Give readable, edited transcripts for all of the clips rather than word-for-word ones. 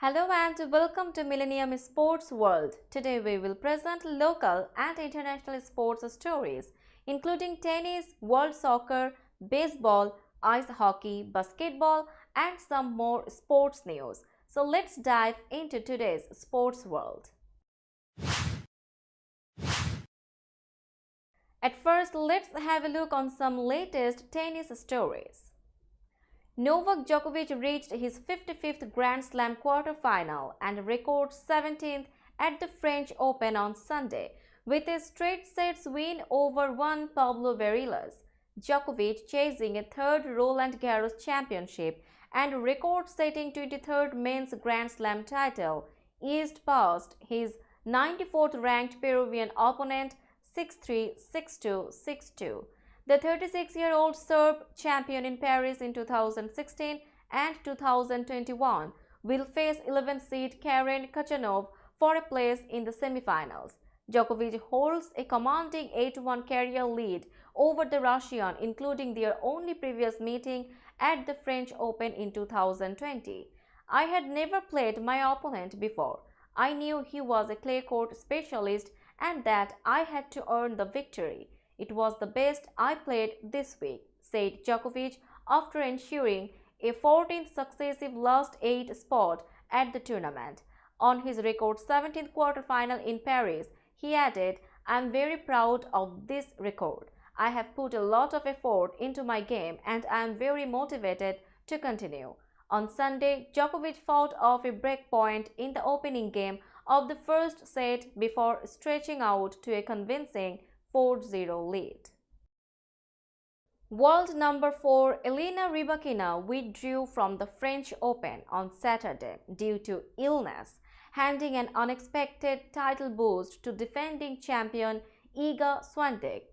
Hello and welcome to Millennium Sports World. Today we will present local and international sports stories including tennis, world soccer, baseball, ice hockey, basketball and some more sports news. So let's dive into today's sports world. At first, let's have a look on some latest tennis stories. Novak Djokovic reached his 55th Grand Slam quarter-final and record 17th at the French Open on Sunday with a straight sets win over Juan Pablo Varillas. Djokovic, chasing a third Roland Garros championship and record-setting 23rd men's Grand Slam title, eased past his 94th ranked Peruvian opponent 6-3, 6-2, 6-2. The 36-year-old Serb, champion in Paris in 2016 and 2021, will face 11th seed Karen Khachanov for a place in the semi-finals. Djokovic holds a commanding 8-1 career lead over the Russian, including their only previous meeting at the French Open in 2020. I had never played my opponent before. I knew he was a clay court specialist and that I had to earn the victory. It was the best I played this week, said Djokovic after ensuring a 14th successive last 8 spot at the tournament. On his record 17th quarterfinal in Paris, he added, "I am very proud of this record. I have put a lot of effort into my game and I am very motivated to continue." On Sunday, Djokovic fought off a break point in the opening game of the first set before stretching out to a convincing 4-0 lead. World number 4 Elena Rybakina withdrew from the French Open on Saturday due to illness, handing an unexpected title boost to defending champion Iga Swiatek.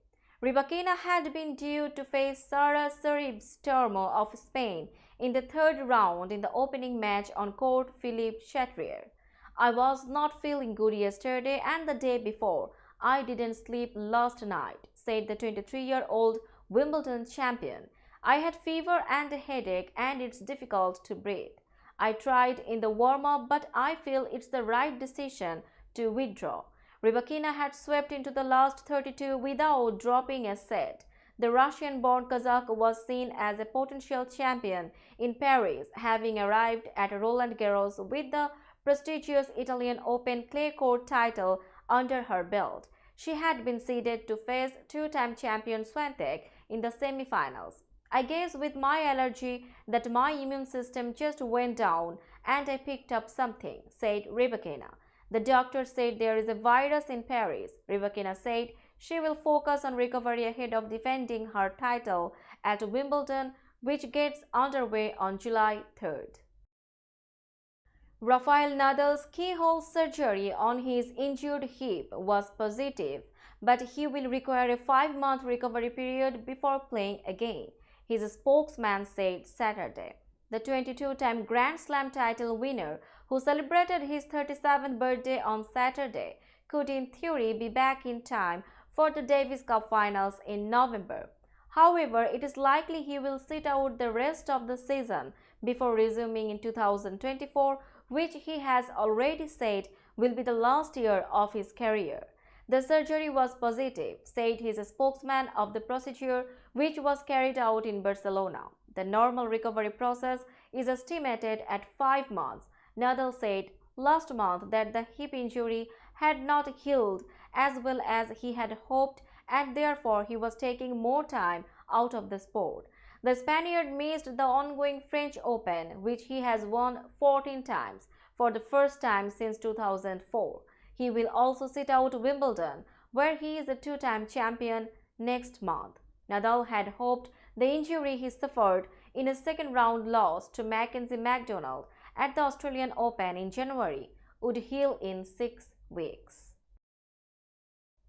Rybakina had been due to face Sara Sorribes-Tormo of Spain in the third round in the opening match on court Philippe Chatrier. "I was not feeling good yesterday and the day before. I didn't sleep last night," said the 23-year-old Wimbledon champion. "I had fever and a headache and it's difficult to breathe. I tried in the warm-up but I feel it's the right decision to withdraw." Rybakina had swept into the last 32 without dropping a set. The Russian-born Kazakh was seen as a potential champion in Paris, having arrived at Roland Garros with the prestigious Italian Open clay court title under her belt. She had been seeded to face two-time champion Swiatek in the semi-finals. "I guess with my allergy that my immune system just went down and I picked up something," said Rybakina. The doctor said there is a virus in Paris. Rybakina said she will focus on recovery ahead of defending her title at Wimbledon, which gets underway on July 3rd. Rafael Nadal's keyhole surgery on his injured hip was positive, but he will require a 5-month recovery period before playing again, his spokesman said Saturday. The 22-time Grand Slam title winner, who celebrated his 37th birthday on Saturday, could in theory be back in time for the Davis Cup finals in November. However, it is likely he will sit out the rest of the season before resuming in 2024, which he has already said will be the last year of his career. The surgery was positive, said his spokesman of the procedure, which was carried out in Barcelona. The normal recovery process is estimated at 5 months. Nadal said last month that the hip injury had not healed as well as he had hoped and therefore he was taking more time out of the sport. The Spaniard missed the ongoing French Open, which he has won 14 times, for the first time since 2004. He will also sit out Wimbledon, where he is a 2-time champion, next month. Nadal had hoped the injury he suffered in a second-round loss to Mackenzie McDonald at the Australian Open in January would heal in 6 weeks.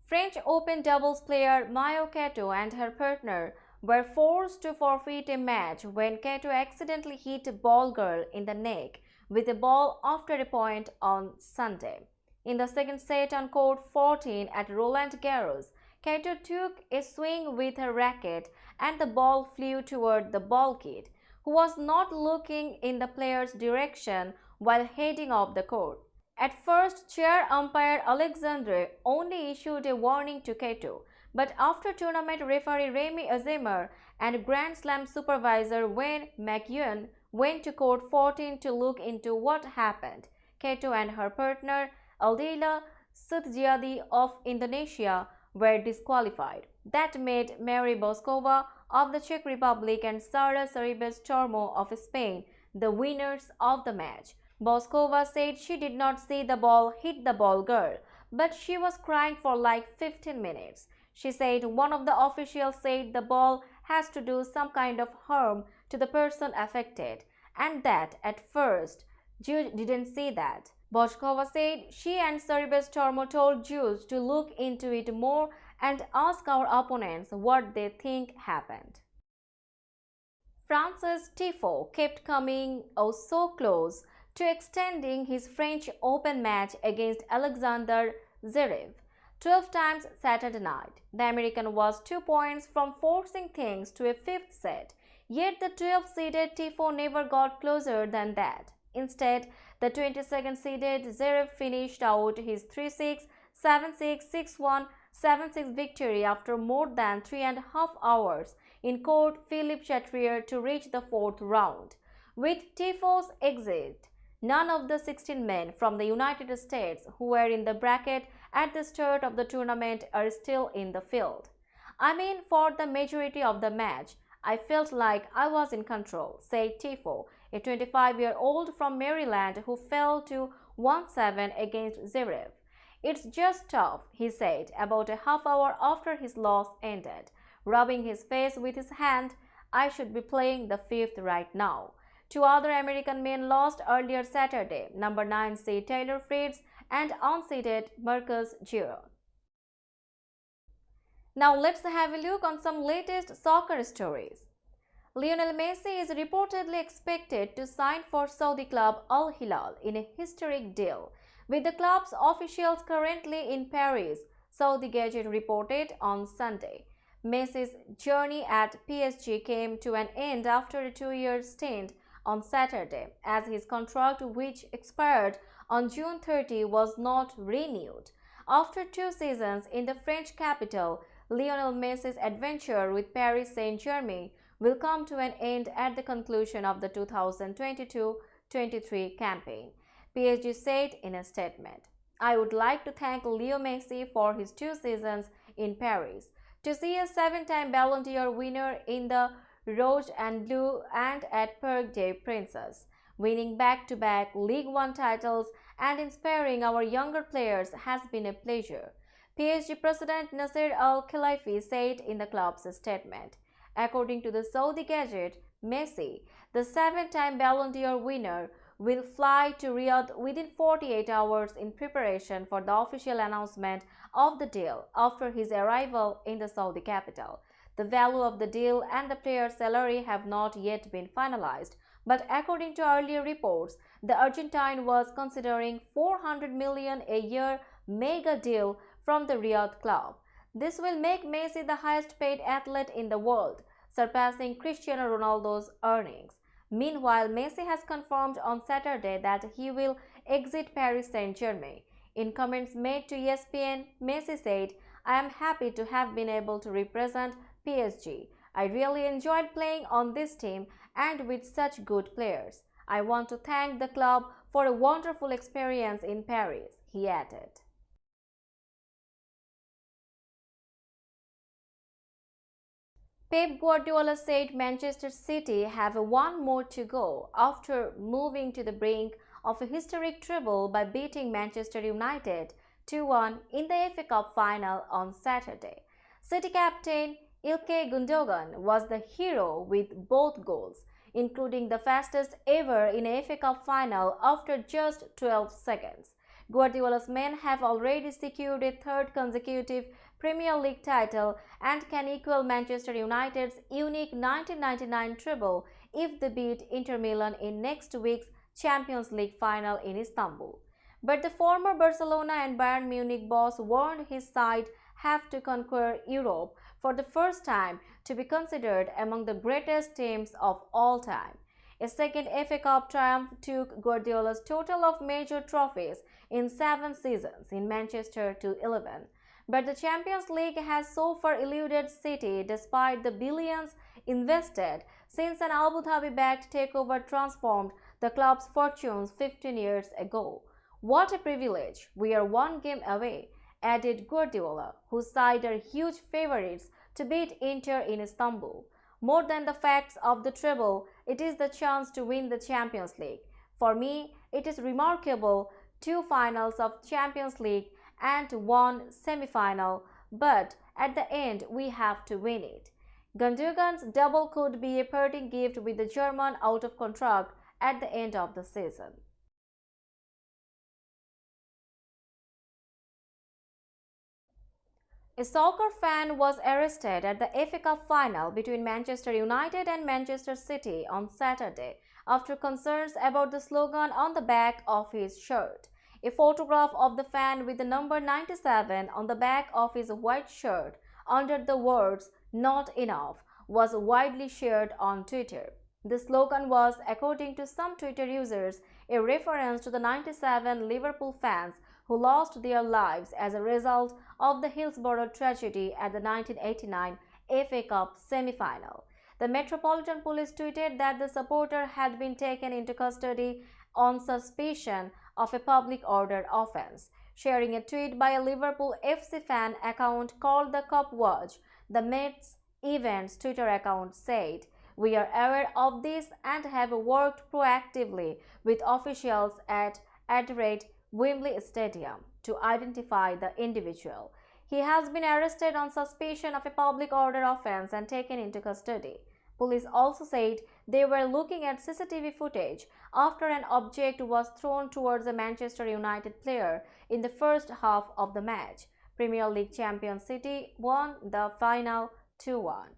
French Open doubles player Mayo Kato and her partner were forced to forfeit a match when Kato accidentally hit a ball girl in the neck with a ball after a point on Sunday. In the second set on court 14 at Roland Garros, Kato took a swing with her racket and the ball flew toward the ball kid, who was not looking in the player's direction while heading off the court. At first, chair umpire Alexandre only issued a warning to Keto, but after tournament referee Remy Azemer and Grand Slam supervisor Wayne McEwen went to court 14 to look into what happened, Keto and her partner Aldila Sutjiadi of Indonesia were disqualified. That made Mary Boskova of the Czech Republic and Sara Sorribes Tormo of Spain the winners of the match. Boskova said she did not see the ball hit the ball girl, but she was crying for like 15 minutes. She said one of the officials said the ball has to do some kind of harm to the person affected, and that at first Jude didn't see that. Boskova said she and Sorribes Tormo told Jude to look into it more and ask our opponents what they think happened. Francis Tiafoe kept coming so close to extending his French Open match against Alexander Zverev 12 times Saturday night. The American was 2 points from forcing things to a fifth set, yet the 12-seeded Tiafoe never got closer than that. Instead, the 22nd-seeded Zverev finished out his 3-6, 7-6, 6-1, 7-6 victory after more than 3.5 hours in court Philippe Chatrier to reach the fourth round. With Tiafoe's exit, none of the 16 men from the United States who were in the bracket at the start of the tournament are still in the field. I mean, for the majority of the match, I felt like I was in control, said Tiafoe, a 25-year-old from Maryland who fell to 1-7 against Zverev. It's just tough, he said about a half hour after his loss ended, rubbing his face with his hand. I should be playing the fifth right now. Two other American men lost earlier Saturday, number 9 seed Taylor Fritz and unseeded Marcus Giron. Now let's have a look on some latest soccer stories. Lionel Messi is reportedly expected to sign for Saudi club Al Hilal in a historic deal, with the club's officials currently in Paris, Saudi Gazette reported on Sunday. Messi's journey at PSG came to an end after a 2-year stint on Saturday, as his contract, which expired on June 30, was not renewed. After 2 seasons in the French capital, Lionel Messi's adventure with Paris Saint-Germain will come to an end at the conclusion of the 2022-23 campaign, PSG said in a statement. I would like to thank Leo Messi for his 2 seasons in Paris. To see a 7-time Ballon d'Or winner in the Rouge and Blue and at Parc des Princes, winning back-to-back League One titles and inspiring our younger players has been a pleasure, PSG President Nasser Al-Khelaifi said in the club's statement. According to the Saudi Gazette, Messi, the 7-time Ballon d'Or winner, will fly to Riyadh within 48 hours in preparation for the official announcement of the deal after his arrival in the Saudi capital. The value of the deal and the player's salary have not yet been finalized, but according to earlier reports, the Argentine was considering $400 million a year mega deal from the Riyadh club. This will make Messi the highest-paid athlete in the world, surpassing Cristiano Ronaldo's earnings. Meanwhile, Messi has confirmed on Saturday that he will exit Paris Saint-Germain. In comments made to ESPN, Messi said, I am happy to have been able to represent PSG. I really enjoyed playing on this team and with such good players. I want to thank the club for a wonderful experience in Paris, he added. Pep Guardiola said Manchester City have one more to go after moving to the brink of a historic treble by beating Manchester United 2-1 in the FA Cup final on Saturday. City captain Ilkay Gundogan was the hero with both goals, including the fastest ever in a FA Cup final after just 12 seconds. Guardiola's men have already secured a 3rd consecutive Premier League title and can equal Manchester United's unique 1999 treble if they beat Inter Milan in next week's Champions League final in Istanbul. But the former Barcelona and Bayern Munich boss warned his side have to conquer Europe for the first time to be considered among the greatest teams of all time. A second FA Cup triumph took Guardiola's total of major trophies in 7 seasons in Manchester to 11. But the Champions League has so far eluded City despite the billions invested since an Abu Dhabi-backed takeover transformed the club's fortunes 15 years ago. What a privilege! We are one game away, added Guardiola, whose side are huge favourites to beat Inter in Istanbul. More than the facts of the treble, it is the chance to win the Champions League. For me, it is remarkable: 2 finals of Champions League and 1 semi-final, but at the end we have to win it. Gundogan's double could be a parting gift with the German out of contract at the end of the season. A soccer fan was arrested at the FA Cup final between Manchester United and Manchester City on Saturday after concerns about the slogan on the back of his shirt. A photograph of the fan with the number 97 on the back of his white shirt under the words "Not Enough" was widely shared on Twitter. The slogan was, according to some Twitter users, a reference to the 97 Liverpool fans who lost their lives as a result of the Hillsborough tragedy at the 1989 FA Cup semi-final. The Metropolitan Police tweeted that the supporter had been taken into custody on suspicion of a public order offence. Sharing a tweet by a Liverpool FC fan account called the Cup Watch, the Mets Events Twitter account said, "We are aware of this and have worked proactively with officials at Wembley Stadium to identify the individual. He has been arrested on suspicion of a public order offence and taken into custody." Police also said they were looking at CCTV footage after an object was thrown towards a Manchester United player in the first half of the match. Premier League champion City won the final 2-1.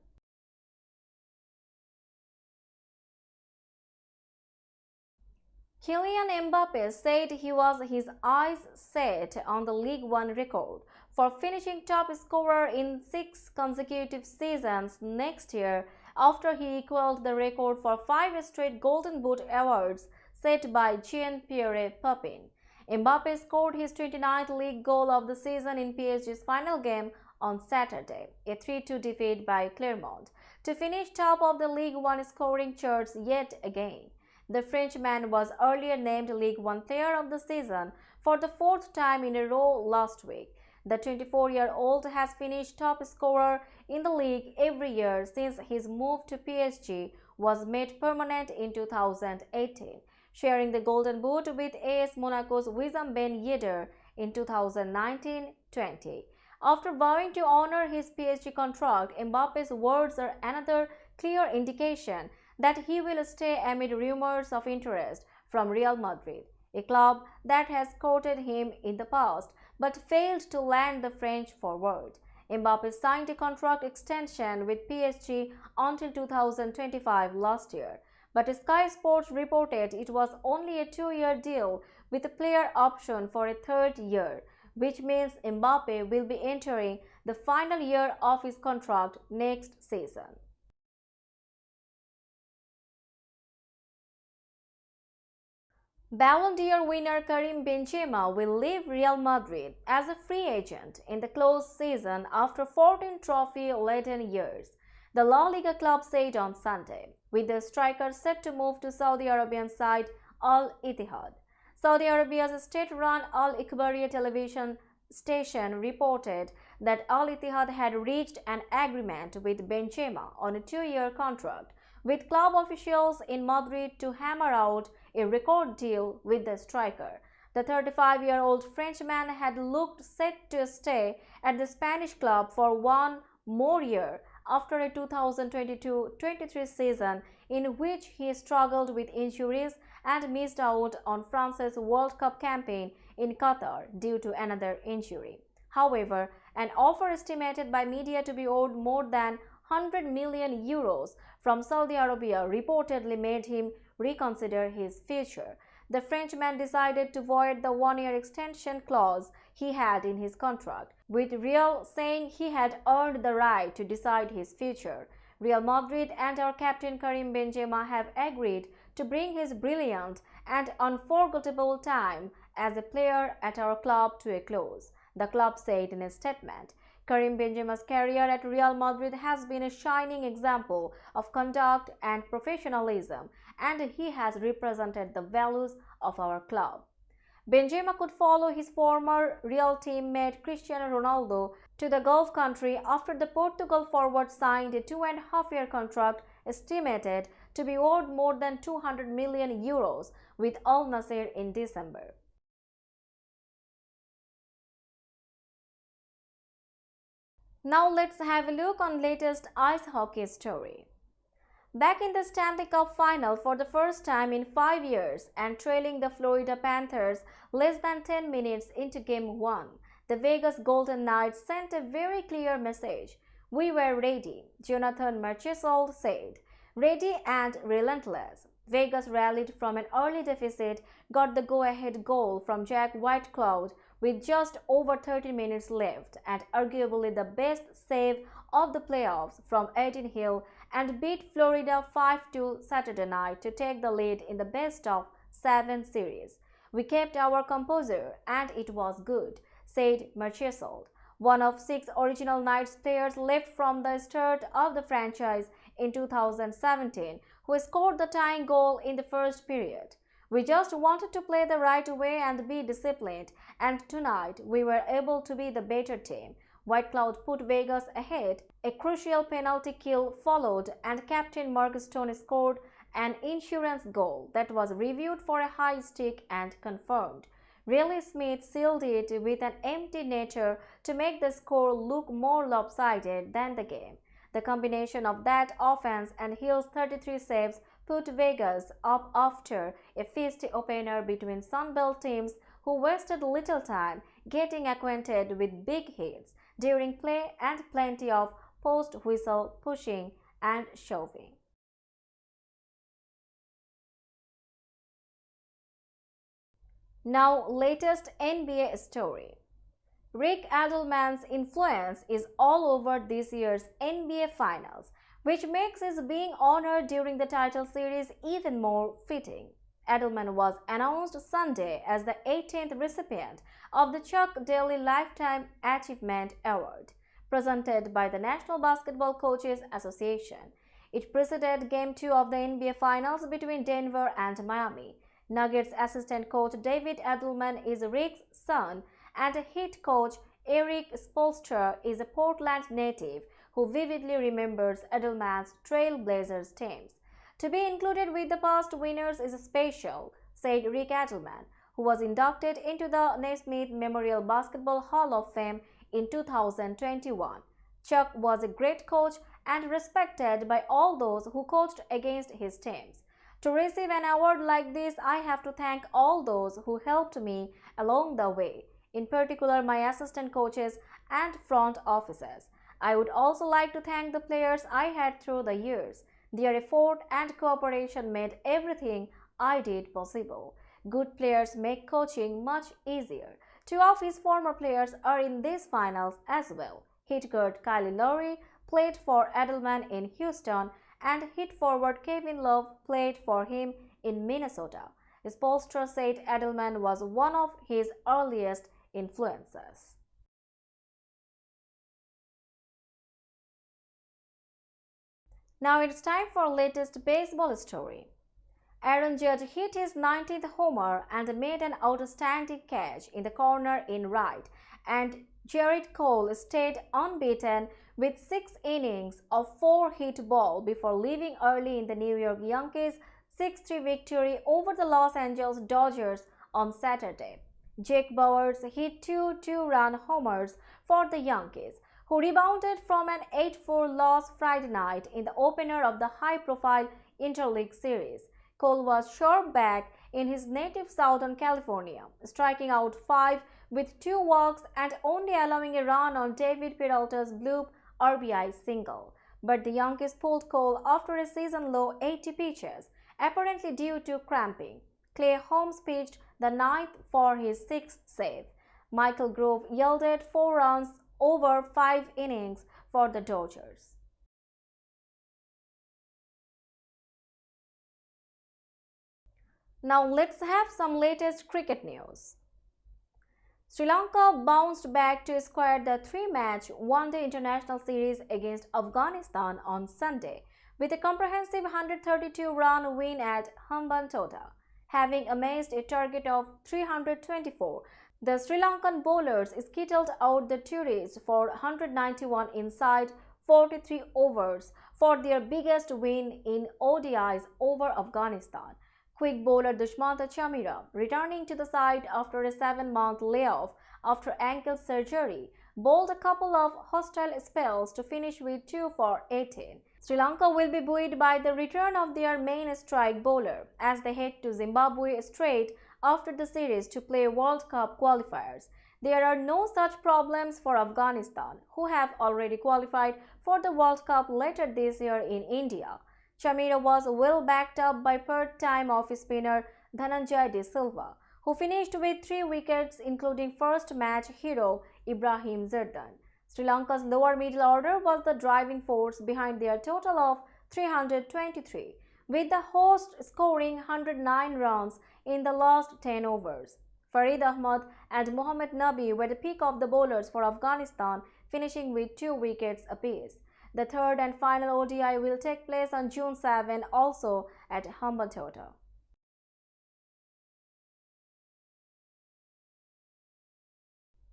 Kylian Mbappe said he was his eyes set on the League One record for finishing top scorer in 6 consecutive seasons next year after he equaled the record for 5 straight Golden Boot awards set by Jean-Pierre Papin. Mbappe scored his 29th league goal of the season in PSG's final game on Saturday, a 3-2 defeat by Clermont, to finish top of the League One scoring charts yet again. The Frenchman was earlier named League One Player of the Season for the 4th time in a row last week. The 24-year-old has finished top scorer in the league every year since his move to PSG was made permanent in 2018, sharing the Golden Boot with AS Monaco's Wissam Ben Yedder in 2019-20. After vowing to honor his PSG contract, Mbappe's words are another clear indication that he will stay amid rumors of interest from Real Madrid, a club that has courted him in the past but failed to land the French forward. Mbappe signed a contract extension with PSG until 2025 last year, but Sky Sports reported it was only a 2-year deal with a player option for a 3rd year, which means Mbappe will be entering the final year of his contract next season. Ballon d'Or winner Karim Benzema will leave Real Madrid as a free agent in the close season after 14 trophy-laden years, the La Liga club said on Sunday, with the striker set to move to Saudi Arabian side Al Ittihad. Saudi Arabia's state-run Al Ikhbariya television station reported that Al Ittihad had reached an agreement with Benzema on a 2-year contract, with club officials in Madrid to hammer out a record deal with the striker. The 35-year-old Frenchman had looked set to stay at the Spanish club for 1 more year after a 2022-23 season in which he struggled with injuries and missed out on France's World Cup campaign in Qatar due to another injury. However, an offer estimated by media to be owed more than 100 million euros from Saudi Arabia reportedly made him reconsider his future. The Frenchman decided to void the 1-year extension clause he had in his contract, with Real saying he had earned the right to decide his future. Real Madrid and our captain Karim Benzema have agreed to bring his brilliant and unforgettable time as a player at our club to a close, the club said in a statement. Karim Benzema's career at Real Madrid has been a shining example of conduct and professionalism, and he has represented the values of our club. Benzema could follow his former Real teammate Cristiano Ronaldo to the Gulf country after the Portugal forward signed a 2.5-year contract estimated to be worth more than 200 million euros with Al Nassr in December. Now let's have a look on latest ice hockey story. Back in the Stanley Cup final for the first time in 5 years and trailing the Florida Panthers less than 10 minutes into Game 1, the Vegas Golden Knights sent a very clear message. "We were ready," Jonathan Marchessault said. "Ready and relentless." Vegas rallied from an early deficit, got the go-ahead goal from Jack Whitecloud with just over 30 minutes left, and arguably the best save of the playoffs from Aiden Hill, and beat Florida 5-2 Saturday night to take the lead in the best-of-7 series. "We kept our composure and it was good," said Marchessault, one of 6 original Knights players left from the start of the franchise in 2017, who scored the tying goal in the first period. "We just wanted to play the right way and be disciplined, and tonight we were able to be the better team." Whitecloud put Vegas ahead. A crucial penalty kill followed, and captain Mark Stone scored an insurance goal that was reviewed for a high stick and confirmed. Riley Smith sealed it with an empty netter to make the score look more lopsided than the game. The combination of that offense and Hill's 33 saves put Vegas up after a feisty opener between Sunbelt teams who wasted little time getting acquainted with big hits during play and plenty of post-whistle pushing and shoving. Now, latest NBA story. Rick Adelman's influence is all over this year's NBA Finals, which makes his being honored during the title series even more fitting. Adelman was announced Sunday as the 18th recipient of the Chuck Daly Lifetime Achievement Award, presented by the National Basketball Coaches Association. It preceded Game 2 of the NBA Finals between Denver and Miami. Nuggets assistant coach David Adelman is Rick's son, and Heat coach Eric Spoelstra is a Portland native who vividly remembers Adelman's Trailblazers teams. "To be included with the past winners is special," said Rick Adelman, who was inducted into the Naismith Memorial Basketball Hall of Fame in 2021. "Chuck was a great coach and respected by all those who coached against his teams. To receive an award like this, I have to thank all those who helped me along the way, in particular my assistant coaches and front offices. I would also like to thank the players I had through the years. Their effort and cooperation made everything I did possible. Good players make coaching much easier." 2 of his former players are in these finals as well. Heat guard Kyle Lowry played for Adelman in Houston, and Heat forward Kevin Love played for him in Minnesota. Spoelstra said Adelman was one of his earliest influences. Now it's time for latest baseball story. Aaron Judge hit his 19th homer and made an outstanding catch in the corner in right, and Gerrit Cole stayed unbeaten with 6 innings of 4-hit ball before leaving early in the New York Yankees' 6-3 victory over the Los Angeles Dodgers on Saturday. Jake Bauers hit 2 two-run homers for the Yankees, who rebounded from an 8-4 loss Friday night in the opener of the high-profile Interleague Series. Cole was sharp back in his native Southern California, striking out 5 with 2 walks and only allowing a run on David Peralta's bloop RBI single. But the Yankees pulled Cole after a season-low 80 pitches, apparently due to cramping. Clay Holmes pitched the 9th for his 6th save. Michael Grove yielded 4 runs over 5 innings for the Dodgers. Now let's have some latest cricket news. Sri Lanka bounced back to square the three-match one-day international series against Afghanistan on Sunday with a comprehensive 132-run win at Hambantota, having amassed a target of 324. The Sri Lankan bowlers skittled out the tourists for 191 inside 43 overs for their biggest win in ODIs over Afghanistan. Quick bowler Dushmantha Chamira, returning to the side after a 7-month layoff after ankle surgery, bowled a couple of hostile spells to finish with 2 for 18. Sri Lanka will be buoyed by the return of their main strike bowler as they head to Zimbabwe straight after the series to play World Cup qualifiers. There are no such problems for Afghanistan, who have already qualified for the World Cup later this year in India. Chamira was well backed up by part-time off spinner Dhananjay De Silva, who finished with 3 wickets including first-match hero Ibrahim Zerdan. Sri Lanka's lower middle order was the driving force behind their total of 323, with the hosts scoring 109 runs in the last 10 overs. Farid Ahmad and Mohammad Nabi were the pick of the bowlers for Afghanistan, finishing with 2 wickets apiece. The third and final ODI will take place on June 7, also at Hambantota.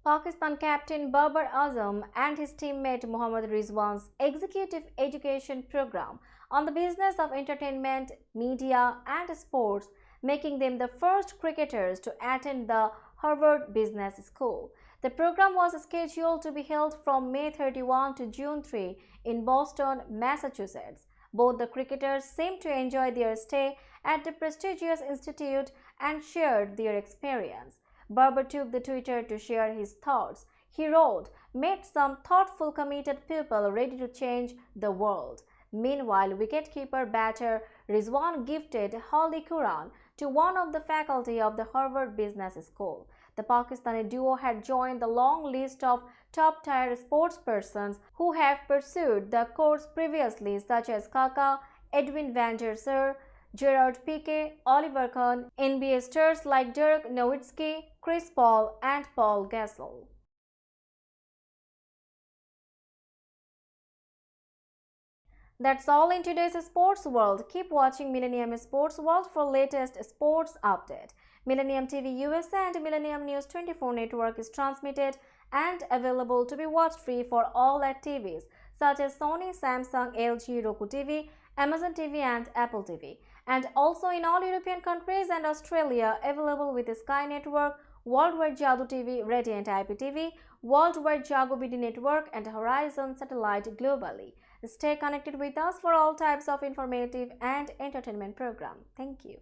Pakistan captain Babar Azam and his teammate Mohammad Rizwan's executive education program on the business of entertainment, media and sports, making them the first cricketers to attend the Harvard Business School. The program was scheduled to be held from May 31 to June 3 in Boston, Massachusetts. Both the cricketers seemed to enjoy their stay at the prestigious institute and shared their experience. Barber took the Twitter to share his thoughts. He wrote, "Met some thoughtful, committed people ready to change the world." Meanwhile, wicketkeeper batter Rizwan gifted Holy Quran to one of the faculty of the Harvard Business School. The Pakistani duo had joined the long list of top-tier sportspersons who have pursued the course previously, such as Kaka, Edwin van der Sar, Gerard Piqué, Oliver Kahn, NBA stars like Dirk Nowitzki, Chris Paul and Paul Gasol. That's all in today's sports world. Keep watching Millennium Sports World for latest sports update. Millennium TV USA and Millennium News 24 network is transmitted and available to be watched free for all at TVs such as Sony, Samsung, LG, Roku TV, Amazon TV and Apple TV, and also in all European countries and Australia, available with the Sky Network, Worldwide Jadoo TV, Radiant IPTV, Worldwide Jago BD Network and Horizon Satellite globally. Stay connected with us for all types of informative and entertainment program. Thank you.